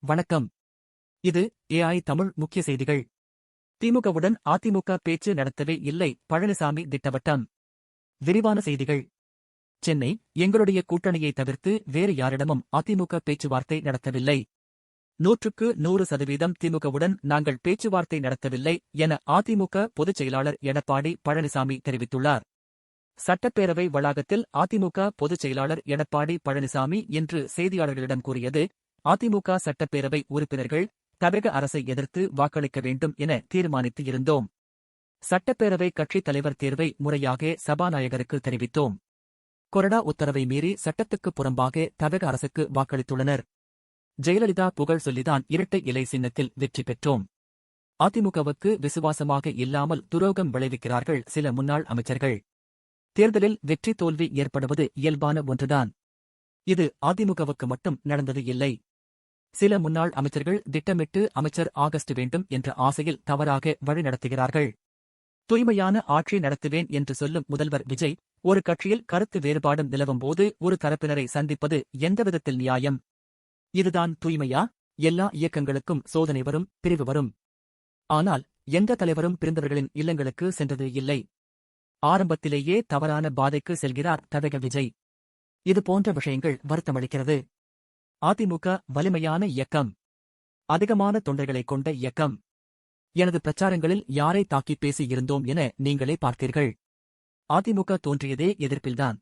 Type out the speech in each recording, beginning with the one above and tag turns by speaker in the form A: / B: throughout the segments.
A: வணக்கம். இது ஏஐ தமிழ் முக்கிய செய்திகள். திமுகவுடன் அதிமுக பேச்சு நடத்தவே இல்லை, பழனிசாமி திட்டவட்டம். விரிவான செய்திகள். சென்னை: எங்களுடைய கூட்டணியை தவிர்த்து வேறு யாரிடமும் அதிமுக பேச்சுவார்த்தை நடத்தவில்லை. 100% திமுகவுடன் நாங்கள் பேச்சுவார்த்தை நடத்தவில்லை என அதிமுக பொதுச் செயலாளர் எடப்பாடி பழனிசாமி தெரிவித்துள்ளார். சட்டப்பேரவை வளாகத்தில் அதிமுக பொதுச் செயலாளர் எடப்பாடி பழனிசாமி இன்று செய்தியாளர்களிடம் கூறியது: அதிமுக சட்டப்பேரவை உறுப்பினர்கள் தமிழக அரசை எதிர்த்து வாக்களிக்க வேண்டும் என தீர்மானித்து இருந்தோம். சட்டப்பேரவை கட்சித் தலைவர் தேர்வை முறையாக சபாநாயகருக்கு தெரிவித்தோம். கொறடா உத்தரவை மீறி சட்டத்துக்கு புறம்பாக தமிழக அரசுக்கு வாக்களித்துள்ளனர். ஜெயலலிதா புகழ் சொல்லிதான் இரட்டை இலை சின்னத்தில் வெற்றி பெற்றோம். அதிமுகவுக்கு விசுவாசமாக இல்லாமல் துரோகம் விளைவிக்கிறார்கள் சில முன்னாள் அமைச்சர்கள். தேர்தலில் வெற்றி தோல்வி ஏற்படுவது இயல்பான ஒன்றுதான். இது அதிமுகவுக்கு மட்டும் நடந்தது இல்லை. சில முன்னாள் அமைச்சர்கள் திட்டமிட்டு அமைச்சர் ஆகஸ்ட் வேண்டும் என்ற ஆசையில் தவறாக வழிநடத்துகிறார்கள். தூய்மையான ஆட்சி நடத்துவேன் என்று சொல்லும் முதல்வர் விஜய், ஒரு கட்சியில் கருத்து வேறுபாடும் நிலவும் போது ஒரு தரப்பினரை சந்திப்பது எந்தவிதத்தில் நியாயம்? இதுதான் தூய்மையா? எல்லா இயக்கங்களுக்கும் சோதனை வரும், பிரிவு வரும். ஆனால் எந்த தலைவரும் பிரிந்தவர்களின் இல்லங்களுக்கு சென்றது இல்லை. ஆரம்பத்திலேயே தவறான பாதைக்கு செல்கிறார் தவக விஜய். இது போன்ற விஷயங்கள் வருத்தமளிக்கிறது. அதிமுக வலிமையான இயக்கம், அதிகமான தொண்டர்களைக் கொண்ட இயக்கம். எனது பிரச்சாரங்களில் யாரை தாக்கி பேசி இருந்தோம் என நீங்களே பார்த்தீர்கள். அதிமுக தோன்றியதே எதிர்ப்பில்தான்.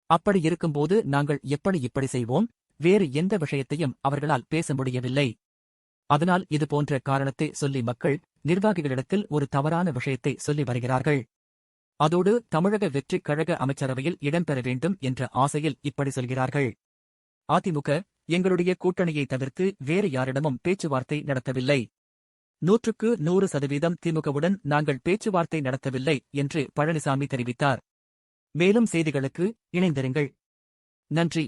A: அப்படி இருக்கும்போது நாங்கள் எப்படி இப்படி செய்வோம்? வேறு எந்த விஷயத்தையும் அவர்களால் பேச முடியவில்லை. அதனால் இதுபோன்ற காரணத்தை சொல்லி மக்கள் நிர்வாகிகளிடத்தில் ஒரு தவறான விஷயத்தை சொல்லி வருகிறார்கள். அதோடு தமிழக வெற்றிக் கழக அமைச்சரவையில் இடம்பெற வேண்டும் என்ற ஆசையில் இப்படி சொல்கிறார்கள். அதிமுக எங்களுடைய கூட்டணியை தவிர்த்து வேறு யாரிடமும் பேச்சுவார்த்தை நடத்தவில்லை. 100% திமுகவுடன் நாங்கள் பேச்சுவார்த்தை நடத்தவில்லை என்று பழனிசாமி தெரிவித்தார். மேலும் செய்திகளுக்கு இணைந்திருங்கள். நன்றி.